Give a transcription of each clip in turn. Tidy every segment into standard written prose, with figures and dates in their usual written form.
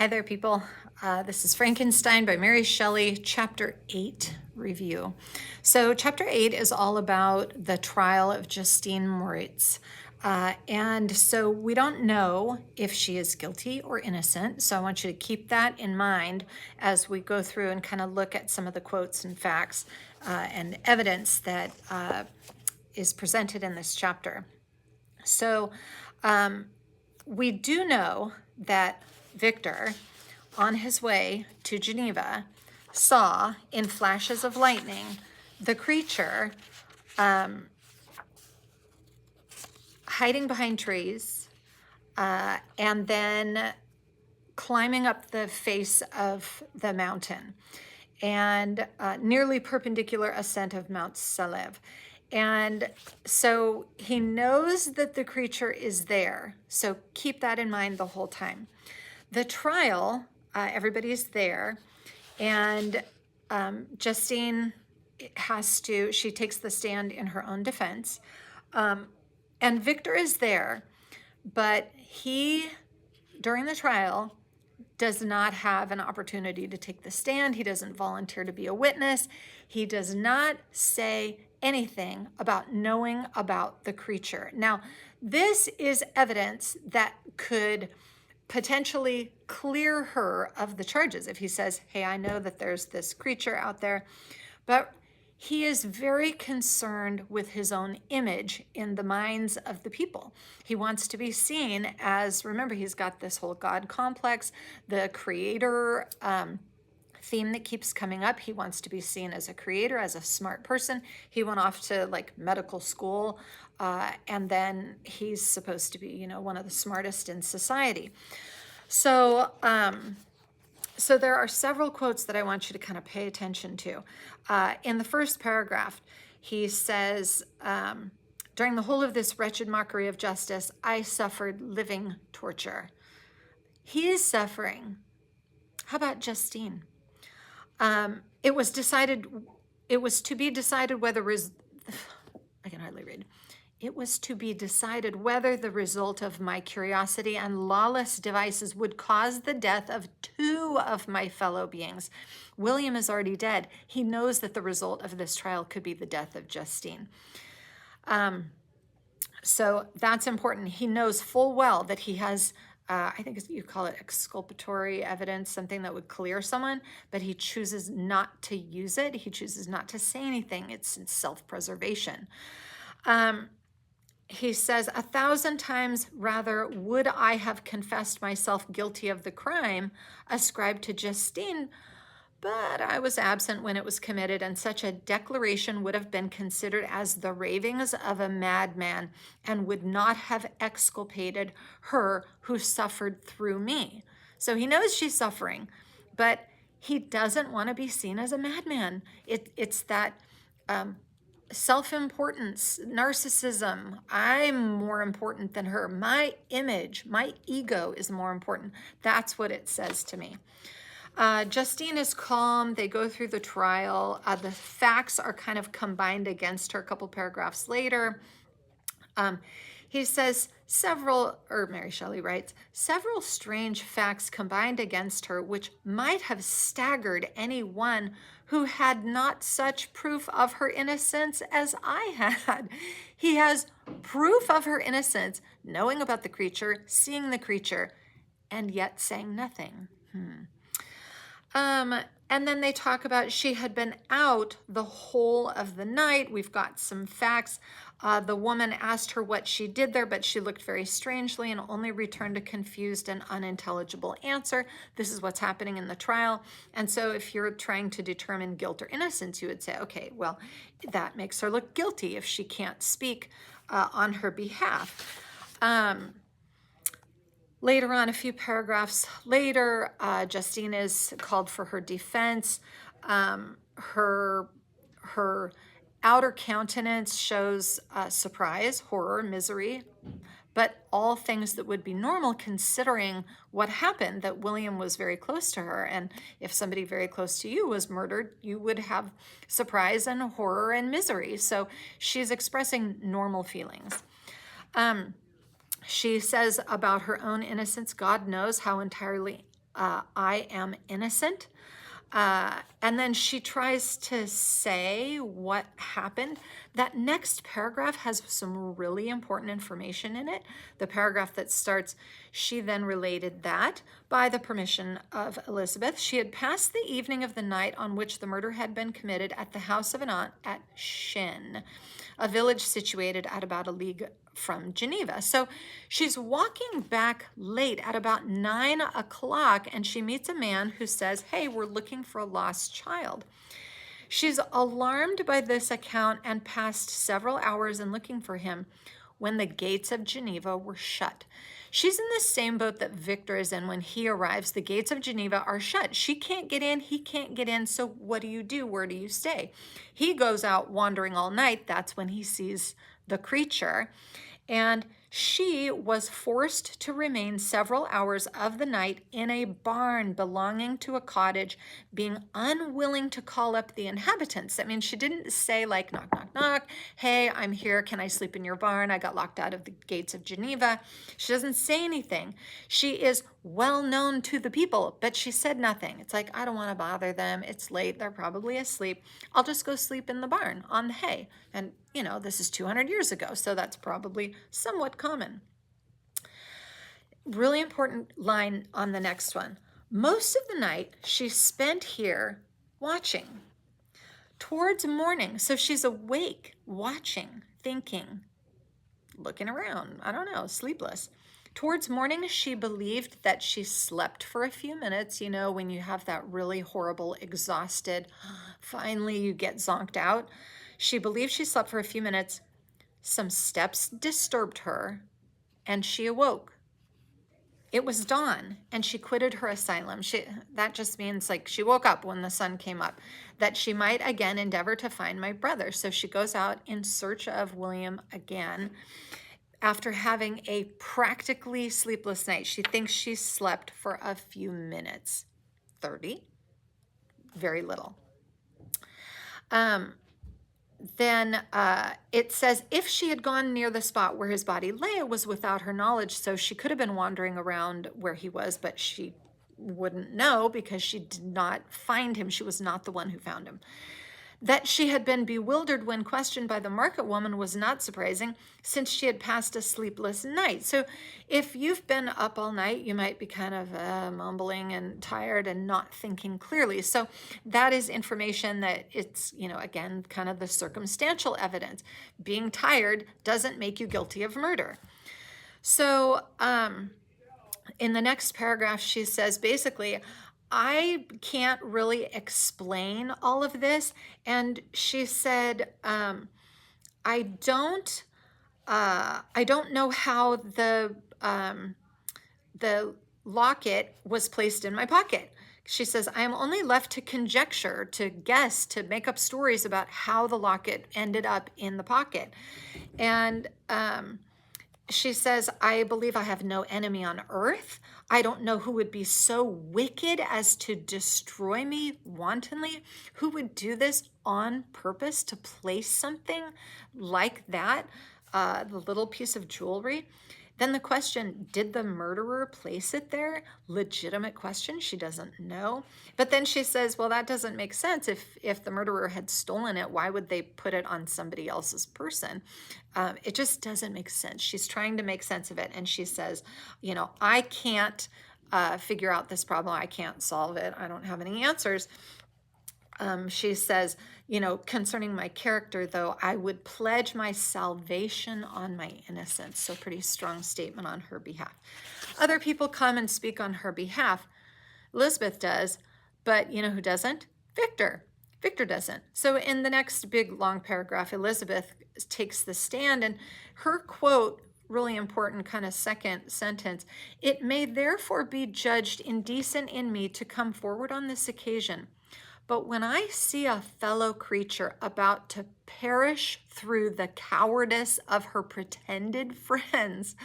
Hi there, people. This is Frankenstein by Mary Shelley, Chapter 8 review. So, Chapter 8 is all about the trial of Justine Moritz. And so we don't know if she is guilty or innocent. So I want you to keep that in mind as we go through and kind of look at some of the quotes and facts and evidence that is presented in this chapter. So we do know that Victor, on his way to Geneva, saw in flashes of lightning the creature hiding behind trees and then climbing up the face of the mountain and nearly perpendicular ascent of Mount Salev. And so he knows that the creature is there. So keep that in mind the whole time. The trial, everybody's there, and Justine she takes the stand in her own defense. And Victor is there, but he, during the trial, does not have an opportunity to take the stand. He doesn't volunteer to be a witness. He does not say anything about knowing about the creature. Now, this is evidence that could potentially clear her of the charges if he says, hey, I know that there's this creature out there, but he is very concerned with his own image in the minds of the people. He wants to be seen as, remember, he's got this whole God complex, the creator theme that keeps coming up. He wants to be seen as a creator, as a smart person. He went off to like medical school, and then he's supposed to be, one of the smartest in society. So, so there are several quotes that I want you to kind of pay attention to. In the first paragraph, he says, during the whole of this wretched mockery of justice, I suffered living torture. He is suffering. How about Justine? It was to be decided whether, I can hardly read. It was to be decided whether the result of my curiosity and lawless devices would cause the death of two of my fellow beings. William is already dead. He knows that the result of this trial could be the death of Justine. So that's important. He knows full well that he has, I think you call it exculpatory evidence, something that would clear someone, but he chooses not to use it. He chooses not to say anything. It's self-preservation. He says, 1,000 times rather would I have confessed myself guilty of the crime ascribed to Justine, but I was absent when it was committed, and such a declaration would have been considered as the ravings of a madman and would not have exculpated her who suffered through me. So he knows she's suffering, but he doesn't want to be seen as a madman. It's that self-importance, narcissism. I'm more important than her. My image, my ego is more important. That's what it says to me. Justine is calm. They go through the trial. The facts are kind of combined against her a couple paragraphs later. He says Mary Shelley writes, several strange facts combined against her which might have staggered anyone who had not such proof of her innocence as I had. He has proof of her innocence, knowing about the creature, seeing the creature, and yet saying nothing. And then they talk about she had been out the whole of the night. We've got some facts. The woman asked her what she did there, but she looked very strangely and only returned a confused and unintelligible answer. This is what's happening in the trial. And so if you're trying to determine guilt or innocence, you would say, okay, well, that makes her look guilty if she can't speak on her behalf. Later on, a few paragraphs later, Justine is called for her defense. Her outer countenance shows surprise, horror, misery, but all things that would be normal considering what happened, that William was very close to her. And if somebody very close to you was murdered, you would have surprise and horror and misery. So she's expressing normal feelings. She says about her own innocence, God knows how entirely I am innocent. And then she tries to say what happened. That next paragraph has some really important information in it. The paragraph that starts, she then related that by the permission of Elizabeth, she had passed the evening of the night on which the murder had been committed at the house of an aunt at Shin, a village situated at about a league from Geneva. So she's walking back late at about 9 o'clock, and she meets a man who says, hey, we're looking for a lost child. She's alarmed by this account and passed several hours in looking for him when the gates of Geneva were shut. She's in the same boat that Victor is in when he arrives. The gates of Geneva are shut. She can't get in, he can't get in, so what do you do? Where do you stay? He goes out wandering all night. That's when he sees the creature. And she was forced to remain several hours of the night in a barn belonging to a cottage, being unwilling to call up the inhabitants. I mean, she didn't say like, knock, knock, knock, hey, I'm here, can I sleep in your barn? I got locked out of the gates of Geneva. She doesn't say anything. She is well known to the people, but she said nothing. It's like, I don't want to bother them. It's late. They're probably asleep. I'll just go sleep in the barn on the hay. And, you know, this is 200 years ago, so that's probably somewhat common. Really important line on the next one. Most of the night she spent here watching. Towards morning, so she's awake, watching, thinking, looking around, I don't know, sleepless. Towards morning, she believed that she slept for a few minutes. You know, when you have that really horrible, exhausted, finally you get zonked out. She believed she slept for a few minutes. Some steps disturbed her, and she awoke. It was dawn, and she quitted her asylum. That just means like she woke up when the sun came up, that she might again endeavor to find my brother. So she goes out in search of William again. After having a practically sleepless night, she thinks she slept for a few minutes. 30, very little. Then it says, if she had gone near the spot where his body lay, it was without her knowledge. So she could have been wandering around where he was, but she wouldn't know because she did not find him. She was not the one who found him. That she had been bewildered when questioned by the market woman was not surprising, since she had passed a sleepless night. So if you've been up all night, you might be kind of mumbling and tired and not thinking clearly. So that is information that it's, you know, again, kind of the circumstantial evidence. Being tired doesn't make you guilty of murder. So in the next paragraph, she says, basically, I can't really explain all of this. And she said, I don't know how the locket was placed in my pocket. She says, I am only left to conjecture, to guess, to make up stories about how the locket ended up in the pocket. And she says, I believe I have no enemy on earth. I don't know who would be so wicked as to destroy me wantonly. Who would do this on purpose to place something like that, the little piece of jewelry? Then the question, did the murderer place it there? Legitimate question. She doesn't know. But then she says, well, that doesn't make sense. If the murderer had stolen it, why would they put it on somebody else's person? It just doesn't make sense. She's trying to make sense of it. And she says, you know, I can't figure out this problem. I can't solve it. I don't have any answers. She says, you know, concerning my character, though, I would pledge my salvation on my innocence. So pretty strong statement on her behalf. Other people come and speak on her behalf. Elizabeth does, but you know who doesn't? Victor. Victor doesn't. So in the next big long paragraph, Elizabeth takes the stand, and her quote, really important kind of second sentence, it may therefore be judged indecent in me to come forward on this occasion. But when I see a fellow creature about to perish through the cowardice of her pretended friends,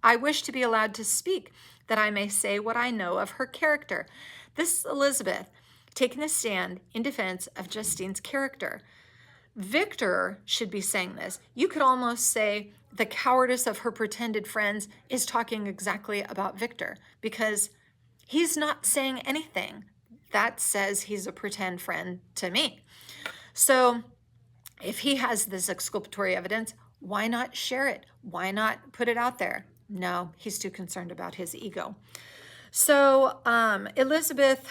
I wish to be allowed to speak, that I may say what I know of her character. This is Elizabeth taking a stand in defense of Justine's character. Victor should be saying this. You could almost say the cowardice of her pretended friends is talking exactly about Victor, because He's not saying anything. That says he's a pretend friend to me. So if he has this exculpatory evidence, why not share it? Why not put it out there? No, he's too concerned about his ego. So Elizabeth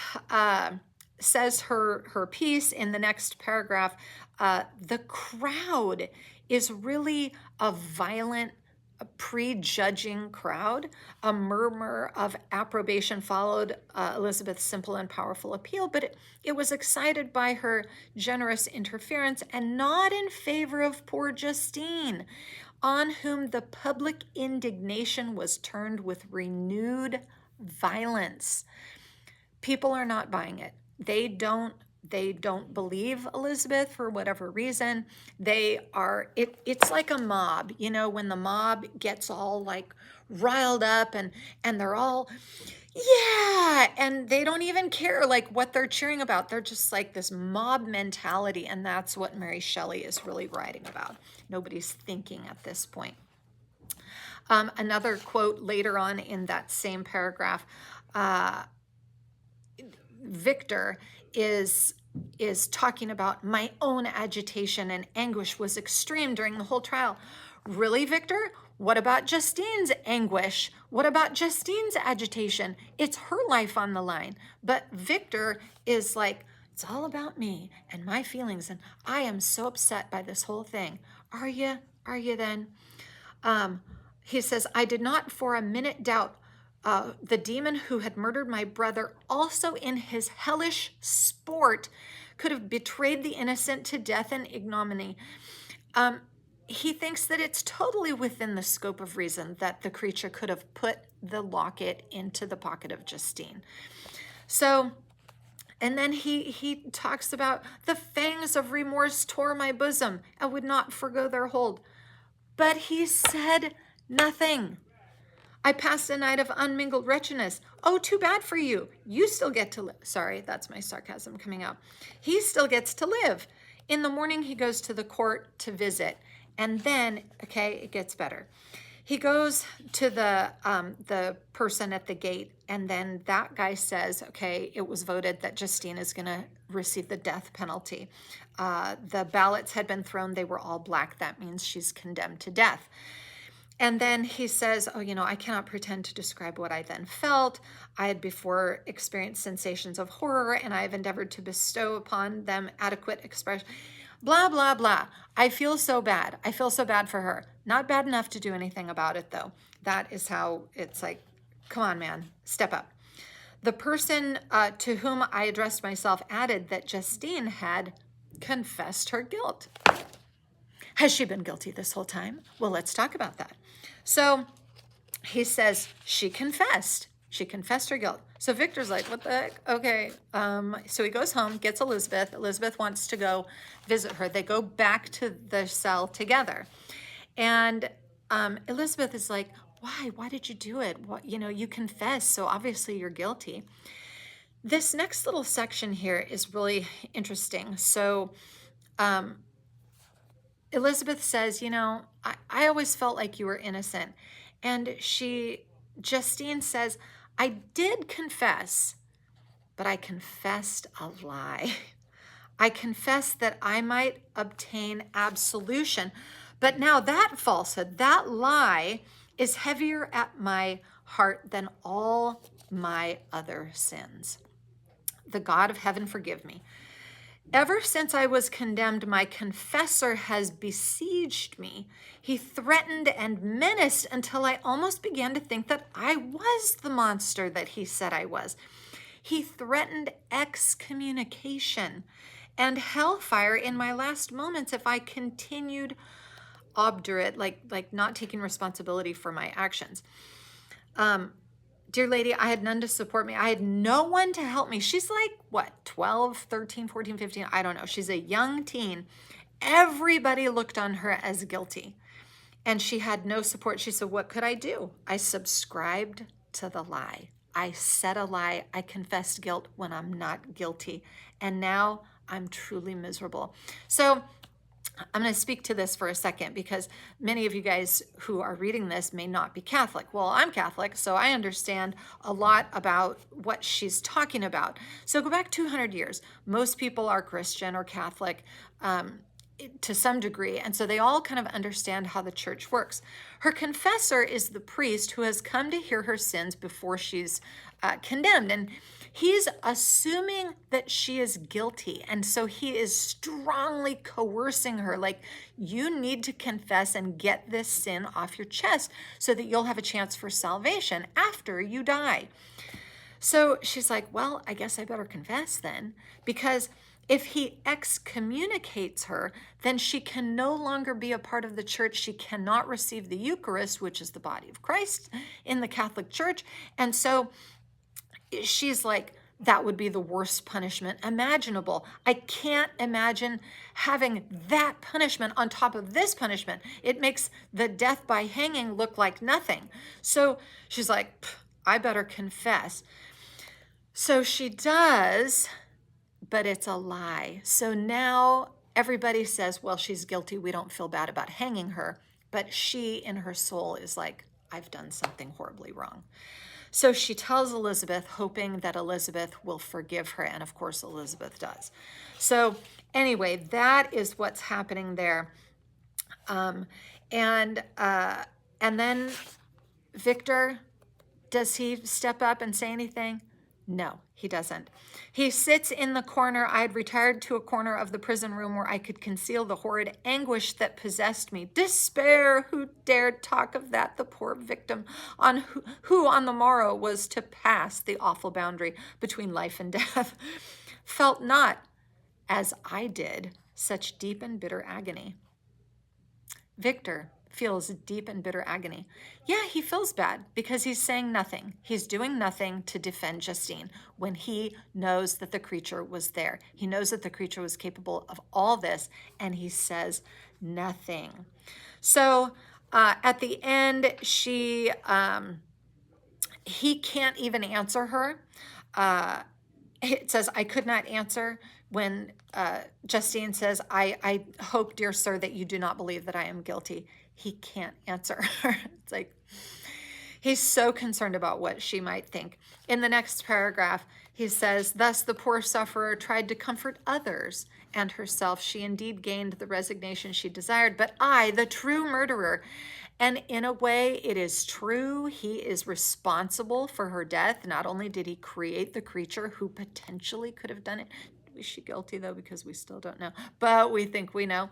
says her piece in the next paragraph. The crowd is really a violent, prejudging crowd. A murmur of approbation followed Elizabeth's simple and powerful appeal, but it was excited by her generous interference and not in favor of poor Justine, on whom the public indignation was turned with renewed violence. People are not buying it. They don't believe Elizabeth for whatever reason. It's like a mob, when the mob gets all like riled up and they're all, yeah, and they don't even care like what they're cheering about. They're just like this mob mentality, and that's what Mary Shelley is really writing about. Nobody's thinking at this point. Another quote later on in that same paragraph, Victor is talking about, my own agitation and anguish was extreme during the whole trial. Really, Victor? What about Justine's anguish? What about Justine's agitation? It's her life on the line. But Victor is like, it's all about me and my feelings, and I am so upset by this whole thing. Are you? Are you then? He says, I did not for a minute doubt the demon who had murdered my brother, also in his hellish sport, could have betrayed the innocent to death and ignominy. He thinks that it's totally within the scope of reason that the creature could have put the locket into the pocket of Justine. So, and then he talks about the fangs of remorse tore my bosom and would not forgo their hold. But he said nothing. I passed a night of unmingled wretchedness. Oh, too bad for you. You still get to live. Sorry, that's my sarcasm coming out. He still gets to live. In the morning, he goes to the court to visit. And then, okay, it gets better. He goes to the person at the gate, and then that guy says, okay, it was voted that Justine is going to receive the death penalty. The ballots had been thrown. They were all black. That means she's condemned to death. And then he says, oh, I cannot pretend to describe what I then felt. I had before experienced sensations of horror, and I have endeavored to bestow upon them adequate expression. Blah, blah, blah. I feel so bad. I feel so bad for her. Not bad enough to do anything about it, though. That is how it's like, come on, man, step up. The person to whom I addressed myself added that Justine had confessed her guilt. Has she been guilty this whole time? Well, let's talk about that. So he says she confessed. She confessed her guilt. So Victor's like, what the heck? Okay. So he goes home, gets Elizabeth. Elizabeth wants to go visit her. They go back to the cell together. And Elizabeth is like, why? Why did you do it? What, you confessed, so obviously you're guilty. This next little section here is really interesting. So Elizabeth says, I always felt like you were innocent. And Justine says, I did confess, but I confessed a lie. I confessed that I might obtain absolution. But now that falsehood, that lie, is heavier at my heart than all my other sins. The God of heaven forgive me. Ever since I was condemned, my confessor has besieged me. He threatened and menaced until I almost began to think that I was the monster that he said I was. He threatened excommunication and hellfire in my last moments if I continued obdurate, like not taking responsibility for my actions. Dear lady, I had none to support me. I had no one to help me. She's like, what, 12, 13, 14, 15? I don't know. She's a young teen. Everybody looked on her as guilty. And she had no support. She said, what could I do? I subscribed to the lie. I said a lie. I confessed guilt when I'm not guilty. And now I'm truly miserable. So I'm going to speak to this for a second because many of you guys who are reading this may not be Catholic. Well, I'm Catholic, so I understand a lot about what she's talking about. So go back 200 years. Most people are Christian or Catholic to some degree, and so they all kind of understand how the church works. Her confessor is the priest who has come to hear her sins before she's condemned, and he's assuming that she is guilty, and so he is strongly coercing her, like, you need to confess and get this sin off your chest so that you'll have a chance for salvation after you die. So she's like, well, I guess I better confess then, because if he excommunicates her, then she can no longer be a part of the church. She cannot receive the Eucharist, which is the body of Christ in the Catholic Church. And so she's like, that would be the worst punishment imaginable. I can't imagine having that punishment on top of this punishment. It makes the death by hanging look like nothing. So she's like, I better confess. So she does, but it's a lie. So now everybody says, well, she's guilty. We don't feel bad about hanging her. But she, in her soul, is like, I've done something horribly wrong. So she tells Elizabeth, hoping that Elizabeth will forgive her. And of course, Elizabeth does. So anyway, that is what's happening there. And then Victor, does he step up and say anything? No, he doesn't. He sits in the corner. I had retired to a corner of the prison room where I could conceal the horrid anguish that possessed me. Despair, who dared talk of that? The poor victim on who on the morrow was to pass the awful boundary between life and death, felt not, as I did, such deep and bitter agony. Victor feels deep and bitter agony. Yeah, he feels bad because he's saying nothing. He's doing nothing to defend Justine when he knows that the creature was there. He knows that the creature was capable of all this, and he says nothing. So at the end, he can't even answer her. It says, I could not answer when Justine says, I hope, dear sir, that you do not believe that I am guilty. He can't answer her. It's like, he's so concerned about what she might think. In the next paragraph, he says, thus the poor sufferer tried to comfort others and herself. She indeed gained the resignation she desired, but I, the true murderer, and in a way it is true, he is responsible for her death. Not only did he create the creature who potentially could have done it. Is she guilty though? Because we still don't know, but we think we know.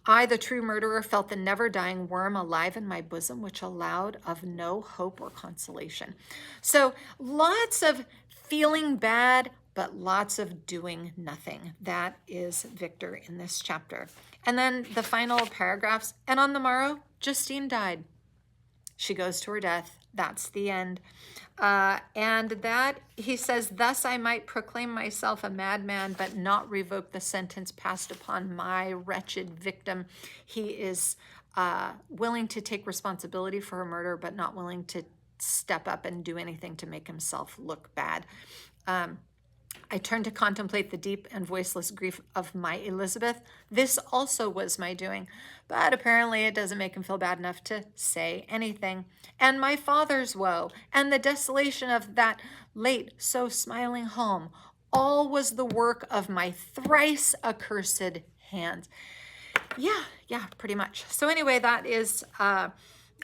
I, the true murderer, felt the never-dying worm alive in my bosom, which allowed of no hope or consolation. So lots of feeling bad, but lots of doing nothing. That is Victor in this chapter. And then the final paragraphs, and on the morrow, Justine died. She goes to her death. That's the end. And that, he says, thus I might proclaim myself a madman, but not revoke the sentence passed upon my wretched victim. He is willing to take responsibility for her murder, but not willing to step up and do anything to make himself look bad. I turned to contemplate the deep and voiceless grief of my Elizabeth. This also was my doing, but apparently it doesn't make him feel bad enough to say anything. And my father's woe, and the desolation of that late so smiling home, all was the work of my thrice accursed hands. Yeah, pretty much. So anyway, that is...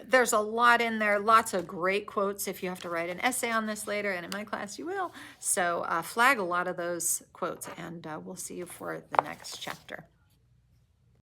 there's a lot in there, lots of great quotes. If you have to write an essay on this later, and in my class you will. So flag a lot of those quotes, and we'll see you for the next chapter.